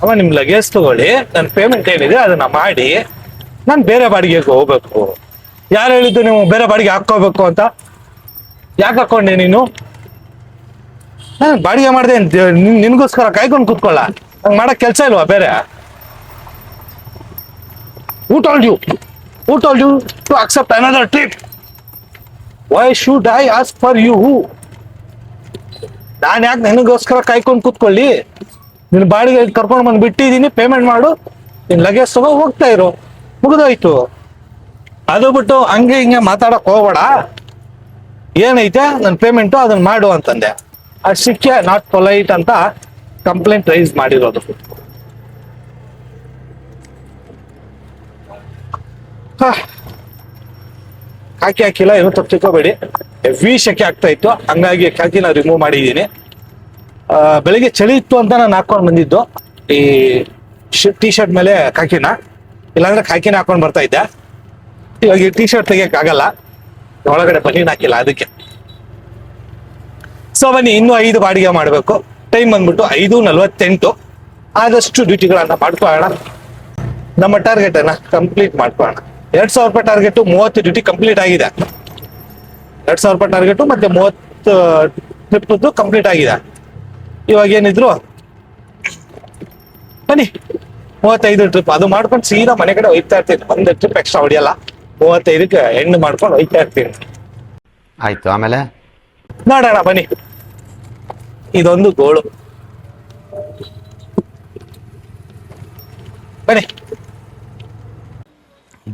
ಅಮ್ಮ ನಿಮ್ ಲಗೇಜ್ ತಗೊಳ್ಳಿ, ನನ್ನ ಪೇಮೆಂಟ್ ಏನಿದೆ ಅದನ್ನ ಮಾಡಿ ನಾನು ಬೇರೆ ಬಾಡಿಗೆಗೆ ಹೋಗ್ಬೇಕು. ಯಾರು ಹೇಳಿದ್ದು ನೀವು ಬೇರೆ ಬಾಡಿಗೆ ಹಾಕೋಬೇಕು ಅಂತ? ಯಾಕೆ ಹಾಕೊಂಡೆ ನೀನು? ಬಾಡಿಗೆ ಮಾಡಿದೆ ನಿನ್ಗೋಸ್ಕರ ಕಾಯ್ಕೊಂಡು ಕೂತ್ಕೊಳ್ಳ, ಹಂಗೆ ಮಾಡಕ್ ಕೆಲಸ ಇಲ್ವಾ ಬೇರೆ? Who told you to accept another trip? Why should I ask for you? ನಾನು ಯಾಕೆ ನಿನಗೋಸ್ಕರ ಕಾಯ್ಕೊಂಡು ಕೂತ್ಕೊಳ್ಳಿ? ನಿನ್ನ ಬಾಡಿಗೆ ಕರ್ಕೊಂಡು ಬಂದು ಬಿಟ್ಟಿದ್ದೀನಿ, ಪೇಮೆಂಟ್ ಮಾಡು, ನಿನ್ನ ಲಗೇಜ್ ತಗೋ, ಹೋಗ್ತಾ ಇರು, ಮುಗಿದೋಯ್ತು. ಅದು ಬಿಟ್ಟು ಹಂಗೆ ಹಿಂಗೆ ಮಾತಾಡಕ್ ಹೋಗ್ಬೇಡ. ಏನೈತೆ ನನ್ನ ಪೇಮೆಂಟು ಅದನ್ನ ಮಾಡು ಅಂತಂದೆ. ಅಷ್ಟಕ್ಕೆ ನಾಟ್ ಪೊಲೈಟ್ ಅಂತ ಕಂಪ್ಲೇಂಟ್ ರೈಸ್ ಮಾಡಿರೋದು. ಕಾಕಿ ಹಾಕಿಲ್ಲ, ಏನು ತಪ್ಪು ತಿಳ್ಕೋಬೇಡಿ, ಹೆವಿ ಶೆಕೆ ಆಗ್ತಾ ಇತ್ತು, ಹಂಗಾಗಿ ಕಾಕಿನ ರಿಮೂವ್ ಮಾಡಿದ್ದೀನಿ. ಬೆಳಿಗ್ಗೆ ಚಳಿ ಇತ್ತು ಅಂತ ನಾನು ಹಾಕೊಂಡು ಬಂದಿದ್ದು ಈ ಟೀ ಶರ್ಟ್ ಮೇಲೆ ಕಾಕಿನ, ಇಲ್ಲಾಂದ್ರೆ ಕಾಕಿನ ಹಾಕೊಂಡು ಬರ್ತಾ ಇದ್ದೆ. ಇವಾಗ ಈ ಟೀ ಶರ್ಟ್ ತೆಗಿಯಕ್ಕಾಗಲ್ಲ, ಒಳಗಡೆ ಬನೀನ್ ಹಾಕಿಲ್ಲ ಅದಕ್ಕೆ. ಸೊ ಬನ್ನಿ, ಇನ್ನೂ 5 ಬಾಡಿಗೆ ಮಾಡಬೇಕು. ಟೈಮ್ ಬಂದ್ಬಿಟ್ಟು 5:48. ಆದಷ್ಟು ಡ್ಯೂಟಿಗಳನ್ನ ಮಾಡ್ಕೊಳ್ಳೋಣ, ನಮ್ಮ ಟಾರ್ಗೆಟ್ ಅನ್ನ ಕಂಪ್ಲೀಟ್ ಮಾಡ್ಕೊಳ್ಳೋಣ. 2,000 ರೂಪಾಯಿ ಟಾರ್ಗೆಟ್, 30 ಡ್ಯೂಟಿ ಕಂಪ್ಲೀಟ್ ಆಗಿದೆ. 2,000 ರೂಪಾಯಿ ಟಾರ್ಗೆಟ್ ಮತ್ತೆ 30 ಟ್ರಿಪ್ ಕಂಪ್ಲೀಟ್ ಆಗಿದೆ. ಇವಾಗ ಏನಿದ್ರು ಬನ್ನಿ 35 ಟ್ರಿಪ್ ಅದು ಮಾಡ್ಕೊಂಡು ಸೀದಾ ಮನೆ ಕಡೆ ಹೋಗ್ತಾ ಇರ್ತೀನಿ. 1 ಟ್ರಿಪ್ ಎಕ್ಸ್ಟ್ರಾ ಹೊಡಿಯಲ್ಲ, 35ಕ್ಕೆ ಎಂಡ್ ಮಾಡ್ಕೊಂಡು ಹೋಗ್ತಾ ಇರ್ತೀನಿ. ಆಯ್ತು, ಆಮೇಲೆ ನೋಡೋಣ ಬನ್ನಿ. ಇದೊಂದು ಗೋಳು. ಬನ್ನಿ,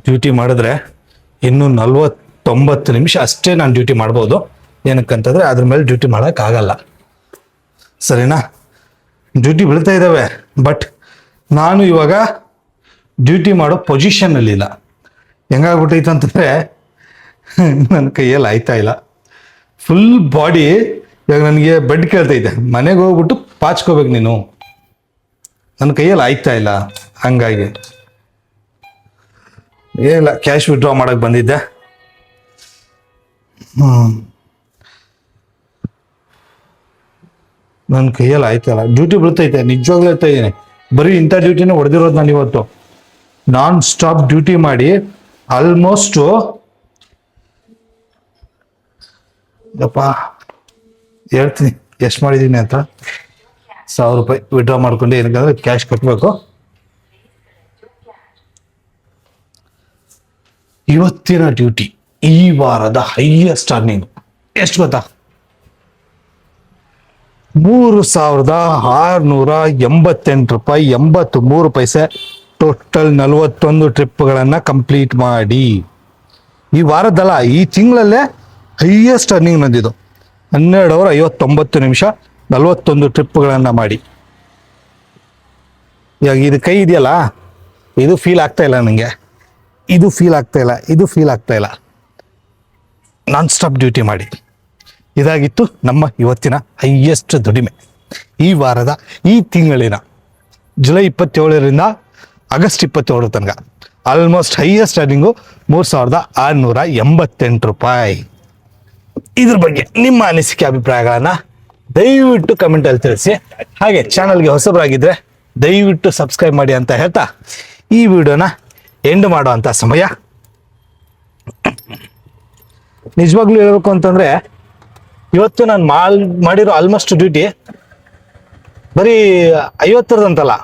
ಡ್ಯೂಟಿ ಮಾಡಿದ್ರೆ ಇನ್ನು 49 ನಿಮಿಷ ಅಷ್ಟೇ ನಾನು ಡ್ಯೂಟಿ ಮಾಡ್ಬೋದು. ಏನಕ್ಕಂತಂದ್ರೆ ಅದ್ರ ಮೇಲೆ ಡ್ಯೂಟಿ ಮಾಡೋಕ್ಕಾಗಲ್ಲ, ಸರಿನಾ? ಡ್ಯೂಟಿ ಬೀಳ್ತಾ ಇದ್ದಾವೆ, ಬಟ್ ನಾನು ಇವಾಗ ಡ್ಯೂಟಿ ಮಾಡೋ ಪೊಸಿಷನ್ನಲ್ಲಿಲ್ಲ. ಹೆಂಗಾಗ್ಬಿಟ್ಟೈತೆ ಅಂತಂದರೆ ನನ್ನ ಕೈಯಲ್ಲಿ ಆಯ್ತಾ ಇಲ್ಲ. ಫುಲ್ ಬಾಡಿ ಇವಾಗ ನನಗೆ ಬೆಡ್ ಕೇಳ್ತೈತೆ, ಮನೆಗೆ ಹೋಗ್ಬಿಟ್ಟು ಪಾಚ್ಕೋಬೇಕು ನೀನು, ನನ್ನ ಕೈಯಲ್ಲಿ ಆಯ್ತಾ ಇಲ್ಲ. ಹಂಗಾಗಿ ಏನಿಲ್ಲ, ಕ್ಯಾಶ್ ವಿಡ್ರಾ ಮಾಡಕ್ಕೆ ಬಂದಿದ್ದೆ. ನನ್ನ ಕೈಯಲ್ಲಿ ಆಯ್ತಲ್ಲ, ಡ್ಯೂಟಿ ಬೀಳ್ತೈತೆ, ನಿಜವಾಗ್ಲೂ ಹೇಳ್ತಾ ಇದ್ದೀನಿ. ಬರೀ ಇಂಥ ಡ್ಯೂಟಿನೇ ಹೊಡೆದಿರೋದು ನಾನು ಇವತ್ತು. ನಾನ್ ಸ್ಟಾಪ್ ಡ್ಯೂಟಿ ಮಾಡಿ ಆಲ್ಮೋಸ್ಟು ಹೇಳ್ತೀನಿ ಎಷ್ಟು ಮಾಡಿದ್ದೀನಿ ಅಂತ. 1,000 ರೂಪಾಯಿ ವಿಡ್ರಾ ಮಾಡ್ಕೊಂಡು, ಏನಕ್ಕಂದ್ರೆ ಕ್ಯಾಶ್ ಕಟ್ಟಬೇಕು. ಇವತ್ತಿನ ಡ್ಯೂಟಿ ಈ ವಾರದ ಹೈಯೆಸ್ಟ್ ಅರ್ನಿಂಗ್ ಎಷ್ಟು ಗೊತ್ತಾ? 3,688 ರೂಪಾಯಿ 83 ಪೈಸೆ. ಟೋಟಲ್ 41 ಟ್ರಿಪ್ಗಳನ್ನ ಕಂಪ್ಲೀಟ್ ಮಾಡಿ ಈ ವಾರದಲ್ಲ, ಈ ತಿಂಗಳಲ್ಲೇ ಹೈಯೆಸ್ಟ್ ಅರ್ನಿಂಗ್ ನಂದಿದ್ದು. 12 ಅವರ್ 59 ನಿಮಿಷ 41 ಟ್ರಿಪ್ಗಳನ್ನ ಮಾಡಿ. ಇವಾಗ ಇದು ಕೈ ಇದೆಯಲ್ಲ, ಇದು ಫೀಲ್ ಆಗ್ತಾ ಇಲ್ಲ ನನಗೆ, ಇದು ಫೀಲ್ ಆಗ್ತಾ ಇಲ್ಲ, ಇದು ಫೀಲ್ ಆಗ್ತಾ ಇಲ್ಲ. ನಾನ್ ಸ್ಟಾಪ್ ಡ್ಯೂಟಿ ಮಾಡಿ ಇದಾಗಿತ್ತು ನಮ್ಮ ಇವತ್ತಿನ ಹೈಯೆಸ್ಟ್ ದುಡಿಮೆ. ಈ ವಾರದ, ಈ ತಿಂಗಳಿನ ಜುಲೈ 27ರಿಂದ ಆಗಸ್ಟ್ 27 ತನಕ ಆಲ್ಮೋಸ್ಟ್ ಹೈಯೆಸ್ಟ್ ಅರ್ನಿಂಗು 3,688 ರೂಪಾಯಿ. ಇದ್ರ ಬಗ್ಗೆ ನಿಮ್ಮ ಅನಿಸಿಕೆ ಅಭಿಪ್ರಾಯಗಳನ್ನ ದಯವಿಟ್ಟು ಕಮೆಂಟಲ್ಲಿ ತಿಳಿಸಿ. ಹಾಗೆ ಚಾನಲ್ಗೆ ಹೊಸಬರಾಗಿದ್ದರೆ ದಯವಿಟ್ಟು ಸಬ್ಸ್ಕ್ರೈಬ್ ಮಾಡಿ ಅಂತ ಹೇಳ್ತಾ ಈ ವಿಡಿಯೋನ ಎಂಡ್ ಮಾಡೋ ಅಂಥ ಸಮಯ. ನಿಜವಾಗ್ಲೂ ಹೇಳ್ಬೇಕು ಅಂತಂದರೆ ಇವತ್ತು ನಾನು ಮಾಡಿರೋ ಆಲ್ಮೋಸ್ಟ್ ಡ್ಯೂಟಿ ಬರೀ 50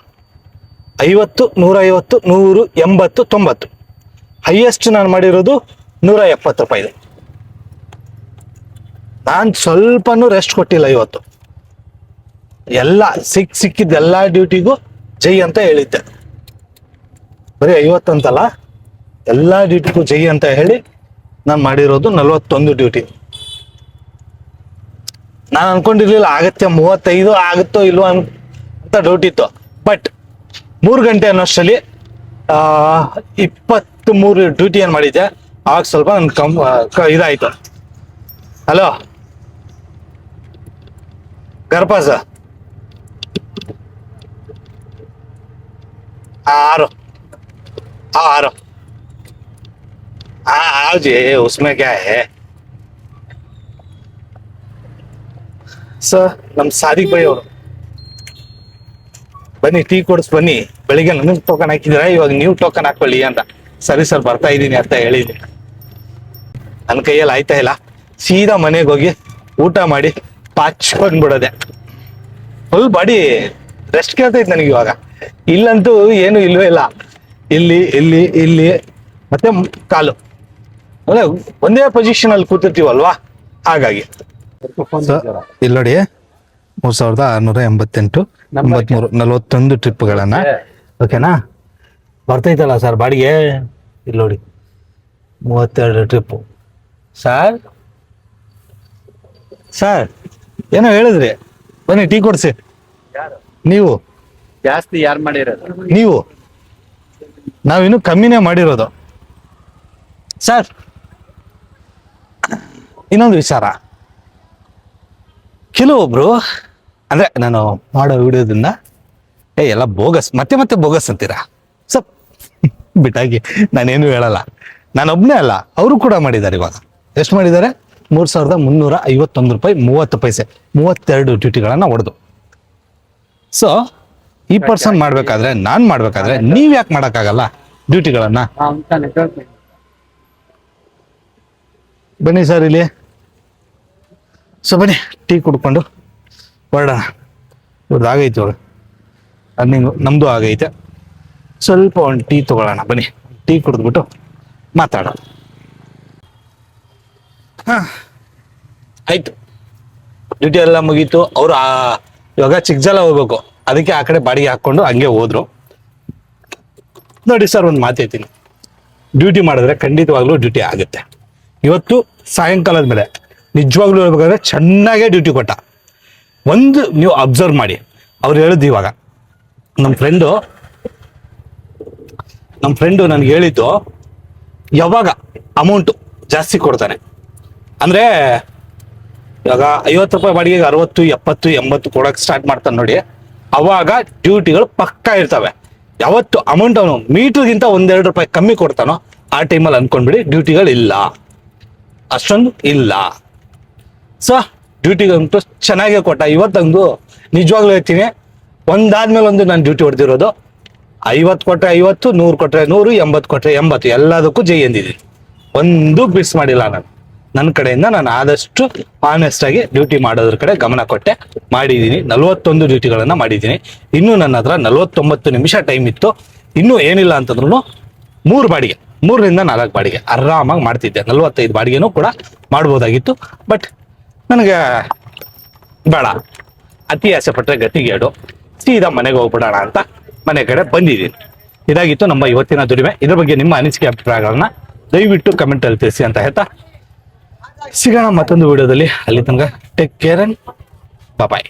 50, 150, 100, 80, 90. ಹೈಯೆಸ್ಟ್ ನಾನು ಮಾಡಿರೋದು 170 ರೂಪಾಯಿದು. ನಾನು ಸ್ವಲ್ಪನೂ ರೆಸ್ಟ್ ಕೊಟ್ಟಿಲ್ಲ ಇವತ್ತು. ಎಲ್ಲ ಸಿಕ್ಕಿದ್ದ ಎಲ್ಲ ಡ್ಯೂಟಿಗೂ ಜೈ ಅಂತ ಹೇಳಿದ್ದೆ. ಬರೀ 50 ಅಂತಲ್ಲ, ಎಲ್ಲ ಡ್ಯೂಟಿಗೂ ಜೈ ಅಂತ ಹೇಳಿ ನಾನು ಮಾಡಿರೋದು 41 ಡ್ಯೂಟಿ. ನಾನು ಅನ್ಕೊಂಡಿರ್ಲಿಲ್ಲ ಆಗತ್ತೆ 35 ಆಗುತ್ತೋ ಇಲ್ವೋ ಅಂತ ಡೌಟ್ ಇತ್ತು. ಬಟ್ 3 ಗಂಟೆ ಅನ್ನೋಷ್ಟರಲ್ಲಿ 23 ಡ್ಯೂಟಿ ಏನು ಮಾಡಿದ್ದೆ, ಆಗ ಸ್ವಲ್ಪ ನನ್ ಇದಾಯ್ತು. ಹಲೋ ಗರ್ಪಾಸ, आरो आरो आओ जी, उसमें क्या है ಸರ್? ನಮ್ ಸಾದಿಕ್ ಬೈ ಅವರು ಬನ್ನಿ ಟೀ ಕೊಡಿಸ್ ಬನ್ನಿ. ಬೆಳಿಗ್ಗೆ ನನಗೆ ಟೋಕನ್ ಹಾಕಿದಿರ, ಇವಾಗ ನೀವು ಟೋಕನ್ ಹಾಕೊಳ್ಳಿ ಅಂತ. ಸರಿ ಸರ್ ಬರ್ತಾ ಇದ್ದೀನಿ ಅಂತ ಹೇಳಿದ್ದೀನಿ. ನನ್ನ ಕೈಯಲ್ಲಿ ಆಯ್ತಾ ಇಲ್ಲ, ಸೀದಾ ಮನೆಗೆ ಹೋಗಿ ಊಟ ಮಾಡಿ ಪಾಚ್ಕೊಂಡ್ ಬಿಡೋದೆ. ಫುಲ್ ಬಾಡಿ ರೆಸ್ಟ್ ಕೇಳ್ತೈತೆ ನನಗೆ ಇವಾಗ. ಇಲ್ಲಂತೂ ಏನು ಇಲ್ವೇ ಇಲ್ಲ. ಇಲ್ಲಿ ಇಲ್ಲಿ ಇಲ್ಲಿ ಮತ್ತೆ ಕಾಲು ಅಂದ್ರೆ ಒಂದೇ ಪೊಸಿಷನ್ ಅಲ್ಲಿ ಕೂತಿರ್ತೀವಲ್ವಾ, ಹಾಗಾಗಿ. ಇಲ್ಲಿ ನೋಡಿ 3688 83 41 ಟ್ರಿಪ್ಗಳನ್ನ, ಓಕೆನಾ? ಬರ್ತೈತಲ್ಲ ಸರ್ ಬಾಡಿಗೆ. ಇಲ್ಲಿ ನೋಡಿ 32 ಟ್ರಿಪ್ಪು. ಸರ್ ಸರ್ ಏನೋ ಹೇಳಿದ್ರಿ, ಬನ್ನಿ ಟೀ ಕೊಡ್ಸಿ. ನೀವು ಜಾಸ್ತಿ ಯಾರು ಮಾಡಿರೋದು? ನೀವು ನಾವಿನ್ನು ಕಮ್ಮಿನೇ ಮಾಡಿರೋದು ಸರ್. ಇನ್ನೊಂದು ವಿಚಾರ, ಕೆಲವೊಬ್ರು ಅಂದ್ರೆ ನಾನು ಮಾಡೋ ವಿಡಿಯೋದಿಂದ ಎಲ್ಲ ಬೋಗಸ್, ಮತ್ತೆ ಮತ್ತೆ ಬೋಗಸ್ ಅಂತೀರಾ. ಸ್ವಲ್ಪ ಬಿಟ್ಟಾಗಿ ನಾನೇನು ಹೇಳಲ್ಲ. ನಾನೊಬ್ನೇ ಅಲ್ಲ, ಅವರು ಕೂಡ ಮಾಡಿದ್ದಾರೆ. ಇವಾಗ ಎಷ್ಟು ಮಾಡಿದ್ದಾರೆ? 3351 ರೂಪಾಯಿ 30 ಪೈಸೆ, 32 ಡ್ಯೂಟಿಗಳನ್ನ ಹೊಡೆದು. ಸೊ ಈ ಪರ್ಸನ್ ಮಾಡ್ಬೇಕಾದ್ರೆ, ನಾನ್ ಮಾಡ್ಬೇಕಾದ್ರೆ ನೀವ್ ಯಾಕೆ ಮಾಡಕ್ಕಾಗಲ್ಲ ಡ್ಯೂಟಿಗಳನ್ನ? ಬನ್ನಿ ಸರ್ ಇಲ್ಲಿ. ಸೊ ಬನ್ನಿ ಟೀ ಕುಡ್ಕೊಂಡು ಹೊರಡೋಣ. ಇವ್ರದ್ದು ಆಗೈತೆ ಇವಾಗ ರನ್ನಿಂಗು, ನಮ್ದು ಆಗೈತೆ. ಸ್ವಲ್ಪ ಒಂದು ಟೀ ತಗೊಳ್ಳೋಣ ಬನ್ನಿ. ಟೀ ಕುಡಿದ್ಬಿಟ್ಟು ಮಾತಾಡೋಣ. ಹಾ ಆಯ್ತು, ಡ್ಯೂಟಿ ಎಲ್ಲ ಮುಗೀತು. ಅವ್ರು ಇವಾಗ ಚಿಕ್ಕಜಾಲ ಹೋಗ್ಬೇಕು, ಅದಕ್ಕೆ ಆ ಕಡೆ ಬಾಡಿಗೆ ಹಾಕೊಂಡು ಹಂಗೆ ಹೋದ್ರು. ನೋಡಿ ಸರ್, ಒಂದು ಮಾತೈತೀನಿ, ಡ್ಯೂಟಿ ಮಾಡಿದ್ರೆ ಖಂಡಿತವಾಗ್ಲೂ ಡ್ಯೂಟಿ ಆಗುತ್ತೆ. ಇವತ್ತು ಸಾಯಂಕಾಲದ ಮೇಲೆ ನಿಜವಾಗ್ಲೂ ಹೇಳ್ಬೇಕಾದ್ರೆ ಚೆನ್ನಾಗೇ ಡ್ಯೂಟಿ ಕೊಟ್ಟ. ಒಂದು ನೀವು ಅಬ್ಸರ್ವ್ ಮಾಡಿ, ಅವ್ರು ಹೇಳಿದ್ದು ಇವಾಗ ನಮ್ಮ ಫ್ರೆಂಡು ನನಗೆ ಹೇಳಿದ್ದು, ಯಾವಾಗ ಅಮೌಂಟು ಜಾಸ್ತಿ ಕೊಡ್ತಾನೆ ಅಂದರೆ, ಇವಾಗ 50 ರೂಪಾಯಿ ಬಾಡಿಗೆಗೆ 60, 70, 80 ಕೊಡೋಕೆ ಸ್ಟಾರ್ಟ್ ಮಾಡ್ತಾನೆ ನೋಡಿ, ಅವಾಗ ಡ್ಯೂಟಿಗಳು ಪಕ್ಕಾ ಇರ್ತವೆ. ಯಾವತ್ತು ಅಮೌಂಟ್ ಅವನು ಮೀಟರ್ಗಿಂತ 1-2 ರೂಪಾಯಿ ಕಮ್ಮಿ ಕೊಡ್ತಾನೋ ಆ ಟೈಮಲ್ಲಿ ಅನ್ಕೊಂಡ್ಬಿಡಿ ಡ್ಯೂಟಿಗಳು ಇಲ್ಲ, ಅಷ್ಟೊಂದು ಇಲ್ಲ. ಸೊ ಡ್ಯೂಟಿಗಂತೂ ಚೆನ್ನಾಗೇ ಕೊಟ್ಟ. ಇವತ್ತಂದು ನಿಜವಾಗ್ಲೂ ಹೇಳ್ತೀನಿ, ಒಂದಾದ್ಮೇಲೆ ಒಂದು ನಾನು ಡ್ಯೂಟಿ ಹೊಡೆದಿರೋದು. 50 ಕೊಟ್ಟರೆ 50, 100 ಕೊಟ್ಟರೆ 100, 80 ಕೊಟ್ಟರೆ 80, ಎಲ್ಲದಕ್ಕೂ ಜೈ ಎಂದಿದ್ದೀನಿ. ಒಂದು ಮಿಸ್ ಮಾಡಿಲ್ಲ ನಾನು. ನನ್ನ ಕಡೆಯಿಂದ ನಾನು ಆದಷ್ಟು ಆನೆಸ್ಟ್ ಆಗಿ ಡ್ಯೂಟಿ ಮಾಡೋದ್ರ ಕಡೆ ಗಮನ ಕೊಟ್ಟೆ, ಮಾಡಿದ್ದೀನಿ. 41 ಡ್ಯೂಟಿಗಳನ್ನ ಮಾಡಿದ್ದೀನಿ. ಇನ್ನೂ ನನ್ನ ಹತ್ರ 49 ನಿಮಿಷ ಟೈಮ್ ಇತ್ತು. ಇನ್ನೂ ಏನಿಲ್ಲ ಅಂತಂದ್ರೂ 3 ಬಾಡಿಗೆ, 3ರಿಂದ 4 ಬಾಡಿಗೆ ಆರಾಮಾಗಿ ಮಾಡ್ತಿದ್ದೆ. 45 ಬಾಡಿಗೆನೂ ಕೂಡ ಮಾಡ್ಬೋದಾಗಿತ್ತು. ಬಟ್ ನನಗೆ ಬೇಡ, ಅತಿ ಆಸೆ ಪಟ್ಟರೆ ಗತಿಗೇಡು, ಸೀದಾ ಮನೆಗೆ ಹೋಗ್ಬಿಡೋಣ ಅಂತ ಮನೆ ಕಡೆ ಬಂದಿದ್ದೀನಿ. ಇದಾಗಿತ್ತು ನಮ್ಮ ಇವತ್ತಿನ ದುಡಿಮೆ. ಇದ್ರ ಬಗ್ಗೆ ನಿಮ್ಮ ಅನಿಸಿಕೆ ಅಭಿಪ್ರಾಯಗಳನ್ನ ದಯವಿಟ್ಟು ಕಮೆಂಟ್ ಅಲ್ಲಿ ತಿಳಿಸಿ ಅಂತ ಹೇಳ್ತಾ ಸಿಗೋಣ ಮತ್ತೊಂದು ವಿಡಿಯೋದಲ್ಲಿ. ಅಲ್ಲಿ ತನಕ ಟೇಕ್ ಕೇರ್ ಅಂಡ್ ಬಾಯ್.